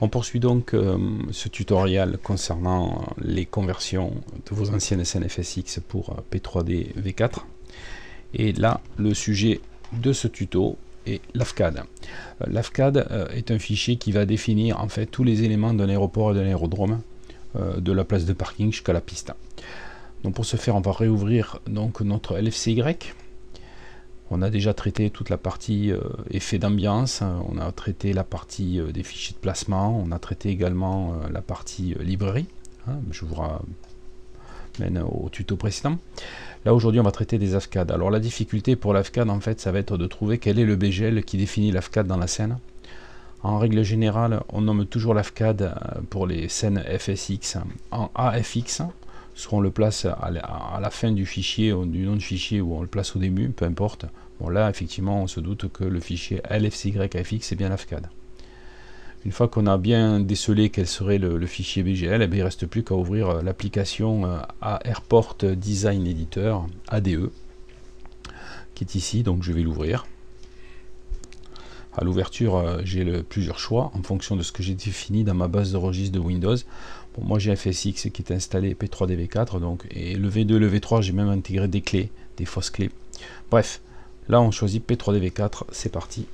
On poursuit donc ce tutoriel concernant les conversions de vos anciennes scènes FSX pour P3D V4. Et là, le sujet de ce tuto est l'AFCAD. L'AFCAD est un fichier qui va définir en fait tous les éléments d'un aéroport et d'un aérodrome, de la place de parking jusqu'à la piste. Donc pour ce faire, on va réouvrir donc notre LFCY. On a déjà traité toute la partie effet d'ambiance, on a traité la partie des fichiers de placement, on a traité également la partie librairie. Je vous ramène au tuto précédent. Là aujourd'hui on va traiter des AFCAD. Alors la difficulté pour l'AFCAD en fait ça va être de trouver quel est le BGL qui définit l'AFCAD dans la scène. En règle générale on nomme toujours l'AFCAD pour les scènes FSX en AFX. Soit on le place à la fin du fichier, du nom du fichier, ou on le place au début, peu importe. Bon là, effectivement, on se doute que le fichier LFCYFX c'est bien l'AFCAD. Une fois qu'on a bien décelé quel serait le fichier BGL, eh bien, il ne reste plus qu'à ouvrir l'application Airport Design Editor, ADE, qui est ici, donc je vais l'ouvrir. À l'ouverture, j'ai plusieurs choix en fonction de ce que j'ai défini dans ma base de registre de Windows. Bon, moi j'ai FSX qui est installé P3D V4, donc, et le V2 et le V3, j'ai même intégré des clés, des fausses clés. Bref, là on choisit P3D V4, c'est parti.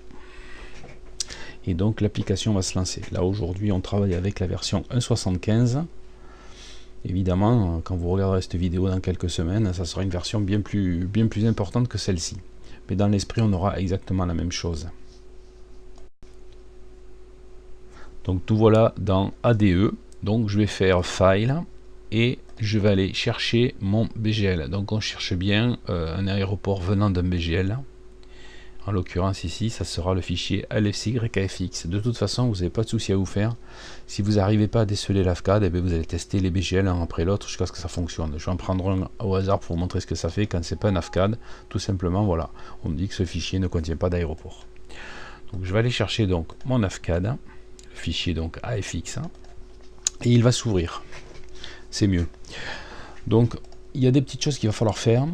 Et donc l'application va se lancer. Là aujourd'hui on travaille avec la version 1.75. Évidemment, quand vous regarderez cette vidéo dans quelques semaines, ça sera une version bien plus importante que celle-ci. Mais dans l'esprit, on aura exactement la même chose. Donc tout voilà dans ADE. Donc je vais faire File et je vais aller chercher mon BGL. Donc on cherche bien un aéroport venant d'un BGL. En l'occurrence ici, ça sera le fichier LFCYFX. De toute façon, vous n'avez pas de souci à vous faire. Si vous n'arrivez pas à déceler l'AFCAD, eh vous allez tester les BGL un après l'autre jusqu'à ce que ça fonctionne. Je vais en prendre un au hasard pour vous montrer ce que ça fait quand c'est pas un AFCAD. Tout simplement, voilà, on me dit que ce fichier ne contient pas d'aéroport. Donc je vais aller chercher donc mon AFCAD, le fichier donc AFX, et il va s'ouvrir. C'est mieux. Donc il y a des petites choses qu'il va falloir faire.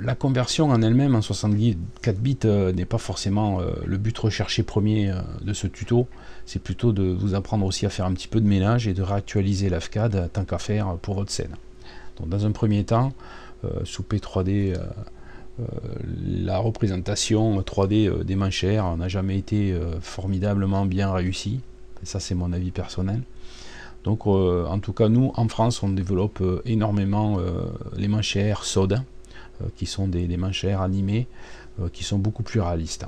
La conversion en elle-même en 64 bits n'est pas forcément le but recherché premier de ce tuto. C'est plutôt de vous apprendre aussi à faire un petit peu de ménage et de réactualiser l'AFCAD tant qu'à faire pour votre scène. Donc dans un premier temps, sous P3D, la représentation 3D des manchères n'a jamais été formidablement bien réussie. Ça c'est mon avis personnel. Donc en tout cas nous en France on développe énormément les manchères SOD, qui sont des manchères animées qui sont beaucoup plus réalistes.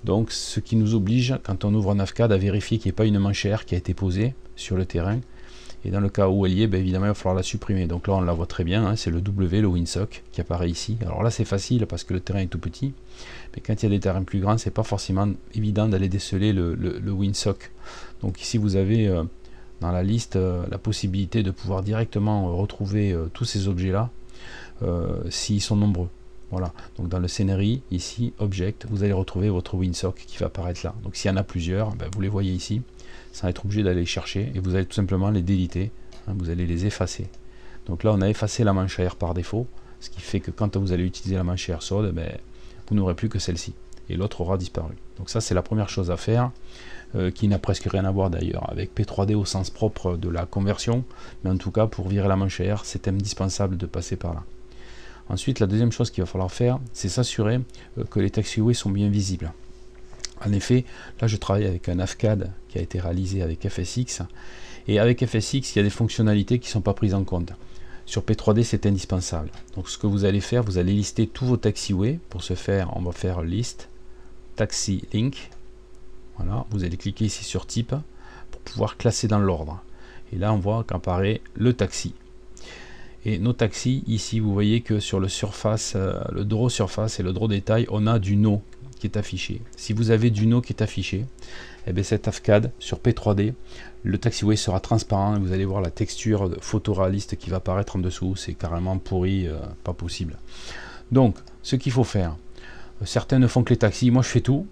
Donc ce qui nous oblige quand on ouvre un AFCAD à vérifier qu'il n'y ait pas une manchère qui a été posée sur le terrain, et dans le cas où elle y est, évidemment il va falloir la supprimer. Donc là on la voit très bien, c'est le W, le windsock qui apparaît ici. Alors là c'est facile parce que le terrain est tout petit, mais quand il y a des terrains plus grands c'est pas forcément évident d'aller déceler le windsock. Donc ici vous avez dans la liste la possibilité de pouvoir directement retrouver tous ces objets là s'ils sont nombreux. Voilà, donc dans le scénarii, ici, Object, vous allez retrouver votre windsock qui va apparaître là. Donc s'il y en a plusieurs, vous les voyez ici, sans être obligé d'aller les chercher, et vous allez tout simplement les déliter, vous allez les effacer. Donc là on a effacé la manchère par défaut, ce qui fait que quand vous allez utiliser la manchère SOD, vous n'aurez plus que celle-ci, et l'autre aura disparu. Donc ça c'est la première chose à faire, qui n'a presque rien à voir d'ailleurs avec P3D au sens propre de la conversion, mais en tout cas pour virer la manchère, c'est indispensable de passer par là. Ensuite, la deuxième chose qu'il va falloir faire, c'est s'assurer que les taxiways sont bien visibles. En effet, là je travaille avec un AFCAD qui a été réalisé avec FSX, et avec FSX, il y a des fonctionnalités qui ne sont pas prises en compte. Sur P3D, c'est indispensable. Donc ce que vous allez faire, vous allez lister tous vos taxiways. Pour ce faire, on va faire List, Taxi Link. Voilà, vous allez cliquer ici sur Type pour pouvoir classer dans l'ordre. Et là, on voit qu'apparaît le taxi. Et nos taxis, ici, vous voyez que sur le surface, le draw surface et le draw détail, on a du no qui est affiché. Si vous avez du no qui est affiché, cet AFCAD sur P3D, le taxiway sera transparent et vous allez voir la texture photoréaliste qui va apparaître en dessous. C'est carrément pourri, pas possible. Donc, ce qu'il faut faire, certains ne font que les taxis, moi je fais tout.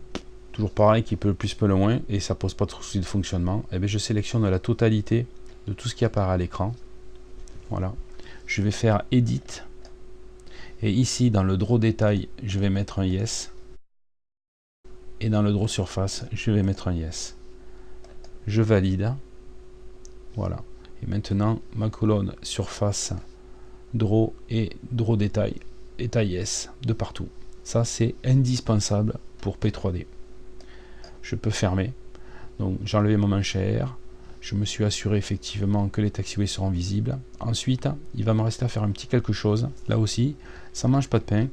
Toujours pareil, qui peut le plus, peut le moins, et ça pose pas trop de soucis de fonctionnement. Je sélectionne la totalité de tout ce qui apparaît à l'écran. Voilà. Je vais faire Edit, et ici dans le Draw détail, je vais mettre un Yes, et dans le Draw surface, je vais mettre un Yes. je valide. Voilà. Et maintenant, ma colonne surface draw et draw détail et taille S de partout. Ça, c'est indispensable pour P3D. Je peux fermer. Donc, j'ai enlevé mon enchère. Je me suis assuré effectivement que les taxiways seront visibles. Ensuite, il va me rester à faire un petit quelque chose. Là aussi, ça mange pas de pain.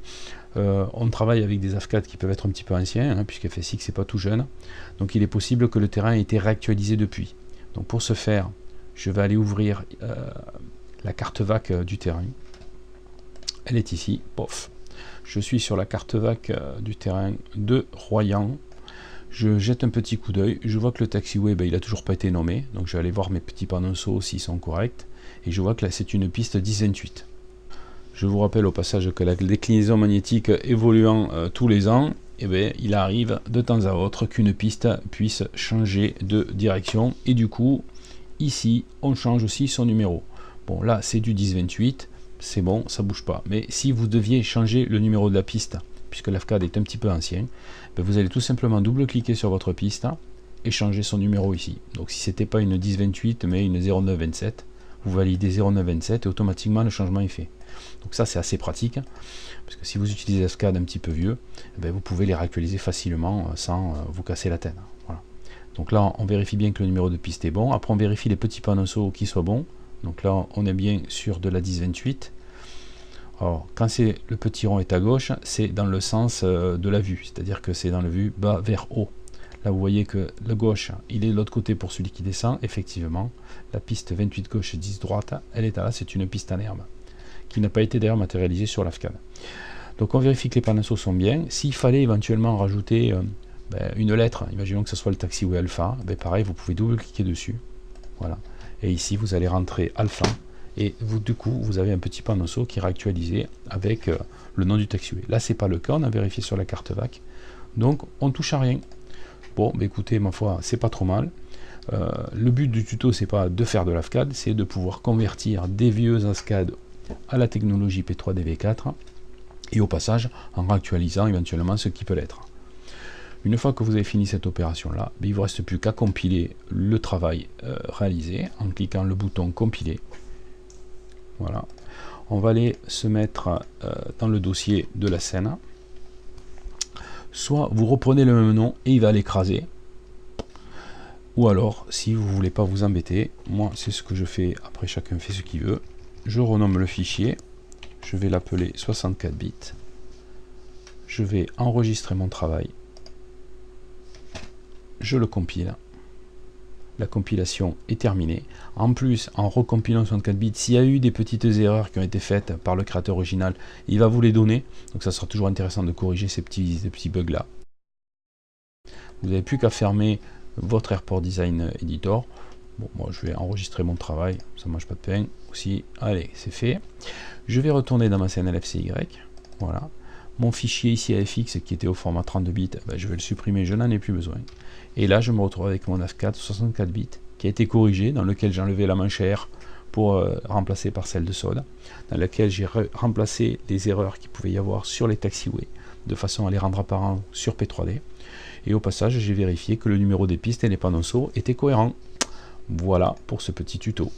On travaille avec des AFCAD qui peuvent être un petit peu anciens, hein, puisque FSX c'est pas tout jeune. Donc il est possible que le terrain ait été réactualisé depuis. Donc pour ce faire, je vais aller ouvrir la carte VAC du terrain. Elle est ici, pof. Je suis sur la carte VAC du terrain de Royan. Je jette un petit coup d'œil, je vois que le taxiway, il n'a toujours pas été nommé, donc je vais aller voir mes petits panneaux s'ils sont corrects, et je vois que là c'est une piste 1028. Je vous rappelle au passage que la déclinaison magnétique évoluant tous les ans, il arrive de temps à autre qu'une piste puisse changer de direction, et du coup, ici, on change aussi son numéro. Bon, là c'est du 1028, c'est bon, ça bouge pas, mais si vous deviez changer le numéro de la piste, puisque l'AFCAD est un petit peu ancien, vous allez tout simplement double-cliquer sur votre piste et changer son numéro ici. Donc si c'était pas une 1028 mais une 0927, vous validez 0927 et automatiquement le changement est fait. Donc ça c'est assez pratique, parce que si vous utilisez AFCAD un petit peu vieux, vous pouvez les réactualiser facilement sans vous casser la tête. Voilà. Donc là on vérifie bien que le numéro de piste est bon, après on vérifie les petits panneaux qui soient bons. Donc là on est bien sur de la 1028. Alors, quand c'est le petit rond est à gauche, c'est dans le sens de la vue, c'est-à-dire que c'est dans la vue bas vers haut. Là, vous voyez que le gauche, il est de l'autre côté pour celui qui descend. Effectivement, la piste 28 gauche 10 droite, elle est là, c'est une piste en herbe, qui n'a pas été d'ailleurs matérialisée sur l'AFCAD. Donc on vérifie que les panneaux sont bien. S'il fallait éventuellement rajouter une lettre, imaginons que ce soit le taxiway alpha, pareil, vous pouvez double-cliquer dessus. Voilà. Et ici, vous allez rentrer alpha. Et vous, du coup, vous avez un petit panneau qui est réactualisé avec le nom du taxiway. Là, c'est pas le cas, on a vérifié sur la carte VAC. Donc, on touche à rien. Bon, écoutez, ma foi, c'est pas trop mal. Le but du tuto, c'est pas de faire de l'AFCAD, c'est de pouvoir convertir des vieux AFCAD à la technologie P3DV4 et au passage, en réactualisant éventuellement ce qui peut l'être. Une fois que vous avez fini cette opération-là, il ne vous reste plus qu'à compiler le travail réalisé en cliquant le bouton compiler. Voilà, on va aller se mettre dans le dossier de la scène. Soit vous reprenez le même nom et il va l'écraser. Ou alors, si vous voulez pas vous embêter, moi c'est ce que je fais, après chacun fait ce qu'il veut. Je renomme le fichier, je vais l'appeler 64 bits. Je vais enregistrer mon travail. Je le compile. La compilation est terminée. En plus, en recompilant 64 bits, s'il y a eu des petites erreurs qui ont été faites par le créateur original, il va vous les donner. Donc ça sera toujours intéressant de corriger ces petits bugs là. Vous n'avez plus qu'à fermer votre Airport Design Editor. Bon, moi je vais enregistrer mon travail, ça ne mange pas de pain aussi. Allez, c'est fait. Je vais retourner dans ma scène LFCY. Voilà. Mon fichier ici AFX qui était au format 32 bits, je vais le supprimer, je n'en ai plus besoin. Et là, je me retrouve avec mon AFCAD 64 bits qui a été corrigé, dans lequel j'ai enlevé la manchère pour remplacer par celle de solde, dans lequel j'ai remplacé les erreurs qu'il pouvait y avoir sur les taxiways, de façon à les rendre apparents sur P3D. Et au passage, j'ai vérifié que le numéro des pistes et les panneaux étaient cohérents. Voilà pour ce petit tuto.